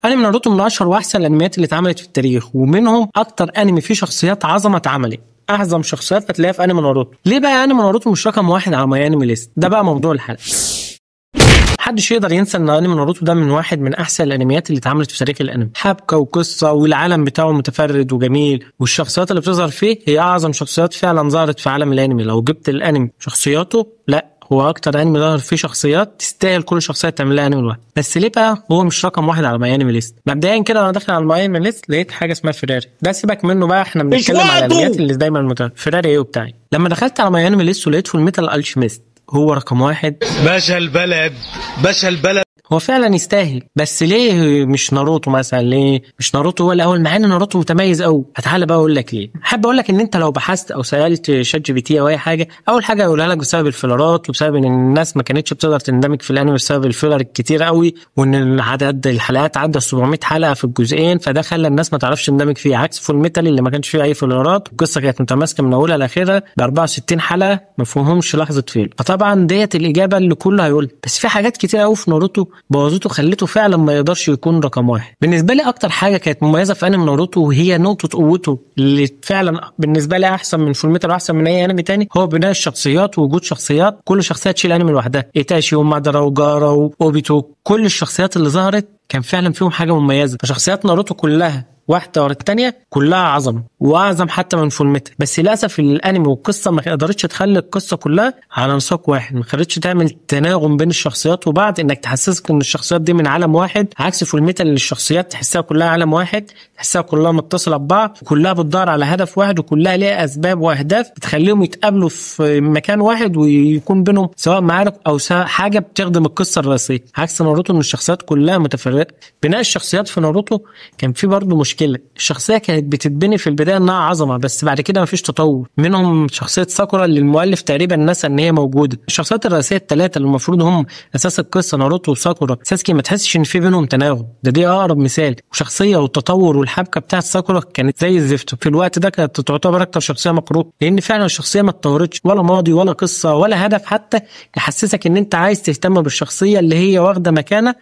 انمي ناروتو من اشهر واحسن الانميات اللي اتعملت في التاريخ، ومنهم اكتر انمي فيه شخصيات عظمه اتعملت. اعظم شخصيات هتلاقيها في انمي ناروتو. ليه بقى انمي ناروتو مش رقم واحد على ماي انمي ليست؟ ده بقى موضوع الحلقه. محدش يقدر ينسى ان انمي ناروتو ده من واحد من احسن الانميات اللي اتعملت في تاريخ الانمي. حبكه وقصه، والعالم بتاعه متفرد وجميل، والشخصيات اللي بتظهر فيه هي اعظم شخصيات فعلا ظهرت في عالم الانمي. لو جبت الانمي شخصياته، لا هو اكتر انمي ظهر فيه شخصيات تستاهل كل شخصيه تعمل لها انمي لوحده. بس ليه بقى هو مش رقم واحد على ماي انمي ليست؟ مبدئيا كده وانا داخل على ماي انمي ليست لقيت حاجه اسمها فيراري. ده سيبك منه بقى، احنا بنتكلم على الانميات اللي دايما فيراري ايه وبتاعي. لما دخلت على ماي انمي ليست ولقيت فول ميتال الشيميست هو رقم واحد. باشا البلد باشا البلد. هو فعلا يستاهل، بس ليه مش ناروتو مثلا؟ ليه مش ناروتو هو الاول مع ان ناروتو متميز قوي؟ هتعالى بقى اقول لك ليه. احب اقول لك ان انت لو بحثت او سالت شات جي بي تي او اي حاجه، اول حاجه هيقولها لك بسبب الفيلرات، وبسبب ان الناس ما كانتش بتقدر تندمج في الانمي بسبب الفيلر الكتير قوي، وان عدد الحلقات عدى 700 حلقه في الجزئين، فده خلى الناس ما تعرفش تندمج فيه، عكس فول ميتال اللي ما كانش فيه اي فيلرات، القصه كانت متماسكه من اولها لاخرها ب 64 حلقه ما فيهمش لحظه فيل. فطبعا ديت الاجابه اللي كله هيقول. بس في حاجات كتير قوي في ناروتو بوظته خلته فعلا ما يقدرش يكون رقم واحد. بالنسبه لي اكتر حاجه كانت مميزه في انمي ناروتو وهي نقطه قوته اللي فعلا بالنسبه لي احسن من فول ميتال واحسن من اي انمي تاني، هو بناء الشخصيات ووجود شخصيات كل شخصيه تشيل انمي لوحدها. ايتاشي ومادارا وجارا واوبيتو، كل الشخصيات اللي ظهرت كان فعلا فيهم حاجه مميزه. فشخصيات ناروتو كلها واحده ورا الثانيه كلها عظمه، واعظم حتى من فول ميتال. بس للاسف الانمي والقصه ما قدرتش تخلي القصه كلها على نساق واحد، ما قدرتش تعمل تناغم بين الشخصيات وبعض، انك تحسسك ان الشخصيات دي من عالم واحد، عكس فول ميتال اللي الشخصيات تحسها كلها عالم واحد، تحسها كلها متصله ببعض، كلها بتدور على هدف واحد، وكلها ليها اسباب واهداف بتخليهم يتقابلوا في مكان واحد ويكون بينهم سواء معارك او سواء حاجه بتخدم القصه الرئيسيه. عكس ناروتو ان الشخصيات كلها متفرقه. بناء الشخصيات في ناروتو كان في برضه مشكله. الشخصيه كانت بتتبني في البدايه انها عظمه، بس بعد كده مفيش تطور. منهم شخصيه ساكورا اللي المؤلف تقريبا نسى ان هي موجوده. الشخصيات الرئيسيه الثلاثه اللي المفروض هم اساس القصه، ناروتو وساكورا ساسكي، ما تحسش ان في بينهم تناغم. دي اقرب مثال. وشخصيه والتطور والحبكه بتاعت ساكورا كانت زي الزفت. في الوقت ده كانت تعتبر اكتر شخصيه مكروهه، لان فعلا الشخصيه ما اتطورتش، ولا ماضي ولا قصه ولا هدف حتى يحسسك ان انت عايز تهتم بالشخصيه اللي هي واخده مكانه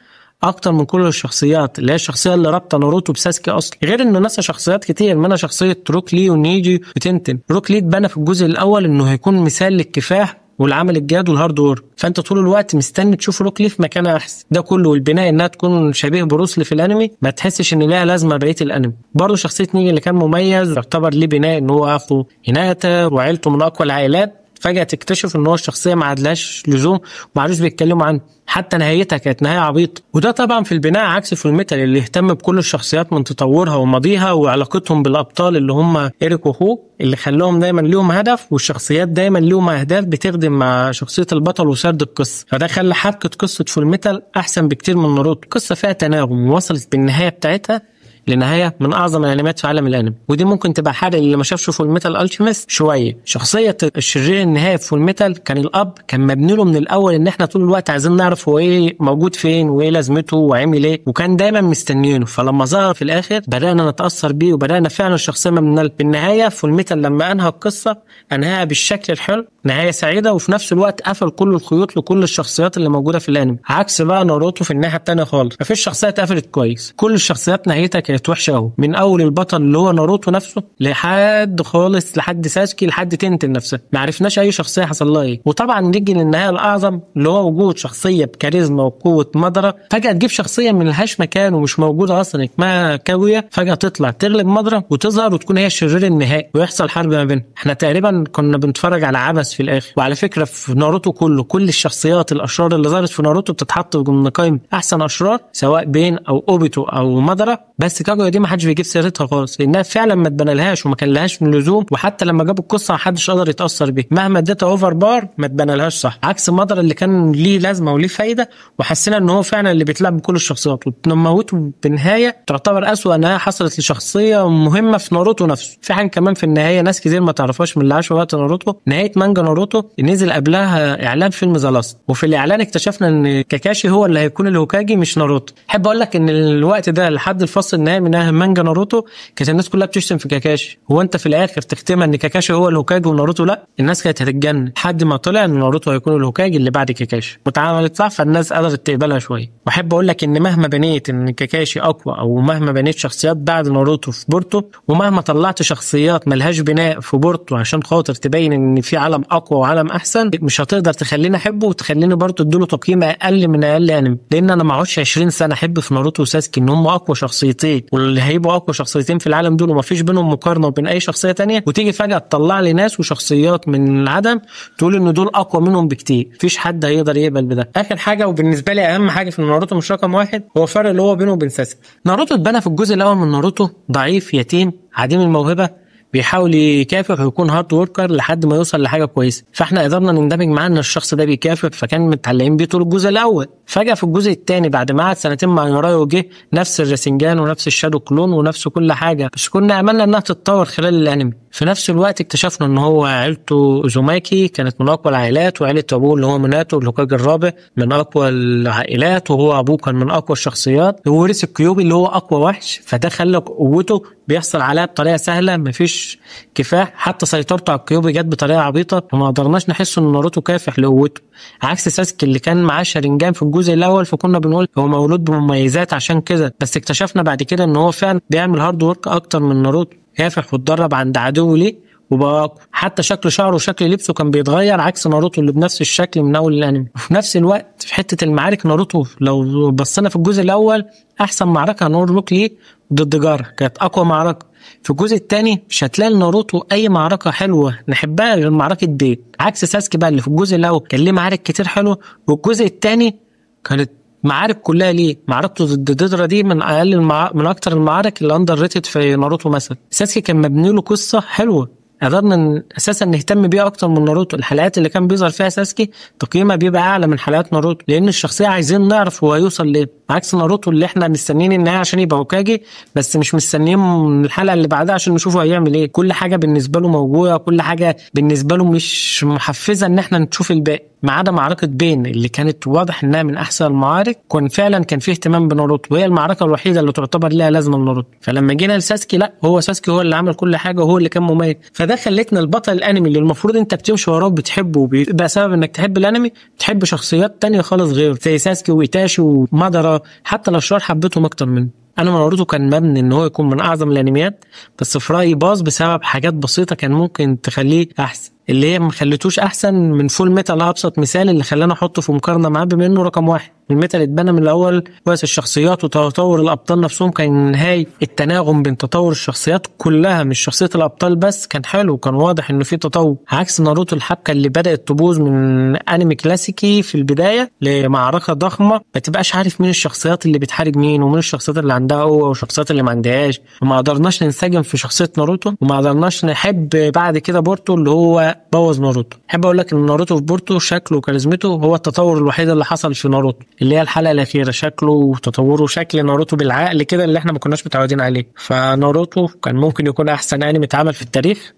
اكتر من كل الشخصيات، اللي هي الشخصيه اللي رابطه ناروتو بساسكي اصلا. غير انه نسى شخصيات كتير، منها شخصيه روك لي ونيجي وتنتن. روك لي اتبنى في الجزء الاول انه هيكون مثال للكفاح والعمل الجاد والهارد وورك، فانت طول الوقت مستني تشوف روك لي في مكانها احسن. ده كله والبناء انها تكون شبيه بروسلي في الانمي، ما تحسش ان لها لازمه بقيه الانمي. برضه شخصيه نيجي اللي كان مميز يعتبر ليه بناء ان هو اخو هيناتا وعيلته من اقوى العائلات، فجأة تكتشف ان هو الشخصية ما عادلهاش لزوم وما عادوش بيتكلموا عنه، حتى نهايتها كانت نهاية عبيطة. وده طبعا في البناء عكس فول ميتال اللي اهتم بكل الشخصيات من تطورها وماضيها وعلاقتهم بالابطال اللي هم إيريك وهو، اللي خلاهم دايما ليهم هدف، والشخصيات دايما ليهم اهداف بتخدم مع شخصية البطل وسرد القصة. فده خلى حبكة قصة فول ميتال احسن بكتير من ناروتو. القصة فيها تناغم ووصلت بالنهاية بتاعتها لنهايه من اعظم الانميات في عالم الانمي. ودي ممكن تبقى حاجه اللي ما شافش فول ميتال الشيميست شويه. شخصيه الشرير النهائي في فول ميتال كان الاب، كان مبني له من الاول ان احنا طول الوقت عايزين نعرف هو ايه موجود فين وايه لازمته وعمل ايه، وكان دايما مستنيينه. فلما ظهر في الاخر بدانا نتاثر بيه، وبدانا فعلا الشخصيه مبنيه. بالنهايه فول ميتال لما انهى القصه انهاها بالشكل الحلو، نهايه سعيده، وفي نفس الوقت قفل كل الخيوط لكل الشخصيات اللي موجوده في الانمي. عكس بقى ناروتو في الناحيه الثانيه خالص، مفيش شخصيه اتقفلت كويس، كل الشخصيات نهايتها كانت وحشه قوي، من اول البطل اللي هو ناروتو نفسه لحد خالص لحد ساسكي لحد تنتن نفسها، ما عرفناش اي شخصيه حصل لها ايه. وطبعا نيجي للنهايه الاعظم اللي هو وجود شخصيه بكاريزما وقوه مادارا. فجاه تجيب شخصيه من لهاش مكان ومش موجوده اصلا اسمها كاويا، فجاه تطلع تغلب مادارا وتظهر وتكون هي الشرير النهائي ويحصل حرب ما بينهم. احنا تقريبا كنا بنتفرج على عبث في الاخر. وعلى فكره في ناروتو كل الشخصيات الاشرار اللي ظهرت في ناروتو بتتحط ضمن قائمه احسن اشرار، سواء بين او اوبيتو او مادارا. بس كاغويا دي ما حدش بيجيب سيرتها خالص، لانها فعلا ما اتبنالهاش وما كان لهاش من لزوم، وحتى لما جابوا القصه ما حدش قدر يتاثر بيها مهما اديتها اوفر بار، ما اتبنالهاش صح. عكس مادارا اللي كان ليه لازمه وليه فايده، وحسينا ان هو فعلا اللي بيتلعب بكل الشخصيات، وتنموته بنهايه تعتبر اسوأ نهايه حصلت لشخصيه مهمه في ناروتو نفسه. في حاجه كمان في النهايه ناس كتير ما تعرفهاش من اللي عاشوا وقت ناروتو، نهايه مانجا ناروتو نزل قبلها اعلان فيلم ذا لاست، وفي الاعلان اكتشفنا ان كاكاشي هو اللي هيكون الهوكاجي مش ناروتو. احب اقول لك ان الوقت ده لحد الفصل النص النهائي من مانجا ناروتو كانت الناس كلها بتشتم في كاكاشي. هو انت في الاخر تختمها ان كاكاشي هو الهوكاج وناروتو لا؟ الناس كانت هتتجنن لحد ما طلع ان ناروتو هيكون الهوكاج اللي بعد كاكاشي، واتعملت صح فالناس قدرت تقبلها شويه. واحب اقول لك ان مهما بنيت ان كاكاشي اقوى، او مهما بنيت شخصيات بعد ناروتو في بورتو، ومهما طلعت شخصيات ملهاش بناء في بورتو عشان خاطر تبين ان في عالم اقوى وعالم احسن، مش هتقدر تخليني احبه وتخليني برضه اديله تقييم اقل من اقل انمي. لان انا ما اقعدش 20 سنه احب في ناروتو وساسكي ان هم اقوى شخصيتين، واللي هيبقوا اقوى شخصيتين في العالم دول ومفيش بينهم مقارنه وبين اي شخصيه تانية، وتيجي فجاه تطلع لي ناس وشخصيات من العدم تقول ان دول اقوى منهم بكتير. مفيش حد هيقدر يقبل بده. اخر حاجه وبالنسبه لي اهم حاجه في ناروتو مش رقم واحد، هو الفرق اللي هو بينه وبين ساسكي. ناروتو اتبنى في الجزء الاول من ناروتو ضعيف يتيم عديم الموهبه، بيحاول يكافح ويكون هارد وركر لحد ما يوصل لحاجه كويسه. فاحنا قدرنا نندمج معاه ان الشخص ده بيكافح، فكان متعلقين بيه طول الجزء الاول. فجاه في الجزء الثاني بعد ما قعد سنتين مع يورايو جه نفس الراسنجان ونفس الشادو كلون ونفس كل حاجه، بس كنا املنا انها تتطور خلال الانمي. في نفس الوقت اكتشفنا ان هو عيلته اوزوماكي كانت من اقوى العائلات، وعيله ابوه اللي هو ميناتو الهوكاج الرابع من اقوى العائلات، وهو ابوه كان من اقوى الشخصيات. هو ورث الكيوبي اللي هو اقوى وحش، فده خلى قوته بيحصل عليها بطريقه سهله، مفيش كفاح. حتى سيطرته على الكيوبي جت بطريقه عبيطه، فما قدرناش نحس ان ناروتو كافح لقوته، عكس ساسكي اللي كان معاه شارينجان في الجزء الاول، فكنا بنقول هو مولود بمميزات عشان كده. بس اكتشفنا بعد كده ان هو فعلا بيعمل هارد ورك اكتر من ناروتو، كافح واتدرب عند عدو ليه وبقى أقوى. حتى شكل شعره وشكل لبسه كان بيتغير عكس ناروتو اللي بنفس الشكل من اول الانمي. وفي نفس الوقت في حته المعارك ناروتو لو بصينا في الجزء الاول احسن معركه نورلوك ليه ضد جارا كانت اقوى معركه. في الجزء الثاني مش هتلاقي لناروتو اي معركه حلوه نحبها غير معركه بيت، عكس ساسكي بقى اللي في الجزء الاول كان ليه معارك كتير حلوه، والجزء الثاني كانت معارك كلها ليه. معركته ضد ديدرا دي من اقل من اكتر المعارك اللي اندر ريتد في ناروتو مثلا. ساسكي كان مبني له قصه حلوه، قدرنا اساسا نهتم بيه اكتر من ناروتو. الحلقات اللي كان بيظهر فيها ساسكي تقييمها بيبقى اعلى من حلقات ناروتو، لان الشخصيه عايزين نعرف هو هيوصل ليه، عكس ناروتو اللي احنا مستنيين النهايه عشان يبقى هوكاجي، بس مش مستنيين الحلقه اللي بعدها عشان نشوفه هيعمل ايه. كل حاجه بالنسبه له موجوده، كل حاجه بالنسبه له مش محفزه ان احنا نشوف الباقي، ما عدا معركه بين اللي كانت واضح انها من احسن المعارك. فعلا كان فيه اهتمام بناروتو، وهي المعركه الوحيده اللي تعتبر لها لازمه لناروتو. فلما جينا لساسكي لا، هو ساسكي هو اللي عمل كل حاجه وهو اللي كان مميز. فده خلتنا البطل الانمي اللي المفروض انت بتمشي وراه بتحبه وبيبقى سبب انك تحب الانمي، تحب شخصيات تانية خالص غير زي ساسكي وايتاشي ومادارا، حتى لو الشرح حبيتهم اكتر منه. انا ناروتو كان مبني ان هو يكون من اعظم الانميات، بس في رايي باظ بسبب حاجات بسيطه كان ممكن تخليه احسن، اللي هي ما خليتوش احسن من فول ميتال. ابسط مثال اللي خلاني احطه في مقارنه معاه بما انه رقم واحد. الميتال اتبنى من الاول كويس، الشخصيات وتطور الابطال نفسهم كان نهاية التناغم بين تطور الشخصيات كلها مش شخصيه الابطال بس كان حلو، وكان واضح انه في تطور. عكس ناروتو الحبكه اللي بدات تبوظ من انمي كلاسيكي في البدايه لمعركه ضخمه، ما تبقاش عارف مين الشخصيات اللي بتحارب مين ومين الشخصيات اللي عندها قوه والشخصيات اللي ما عندهاش، وما قدرناش ننسجم في شخصيه ناروتو، وما قدرناش نحب بعد كده بورتو اللي هو بوظ ناروتو. احب اقول لك ان ناروتو في بورتو شكله وكاريزمته هو التطور الوحيد اللي حصل في ناروتو، اللي هي الحلقه الاخيره شكله وتطوره، شكل ناروتو بالعقل كده اللي احنا ما كناش متعودين عليه. فناروتو كان ممكن يكون احسن انمي اتعمل في التاريخ،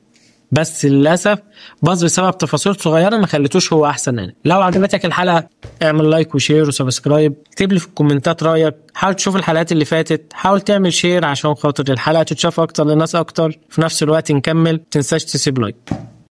بس للاسف باظ بسبب تفاصيل صغيره ما خلتوش هو احسن انمي. لو عجبتك الحلقه اعمل لايك وشير وسبسكرايب، اكتب لي في الكومنتات رايك، حاول تشوف الحلقات اللي فاتت، حاول تعمل شير عشان خاطر الحلقه تتشاف اكتر لناس اكتر، في نفس الوقت نكمل. متنساش تسيب لايك.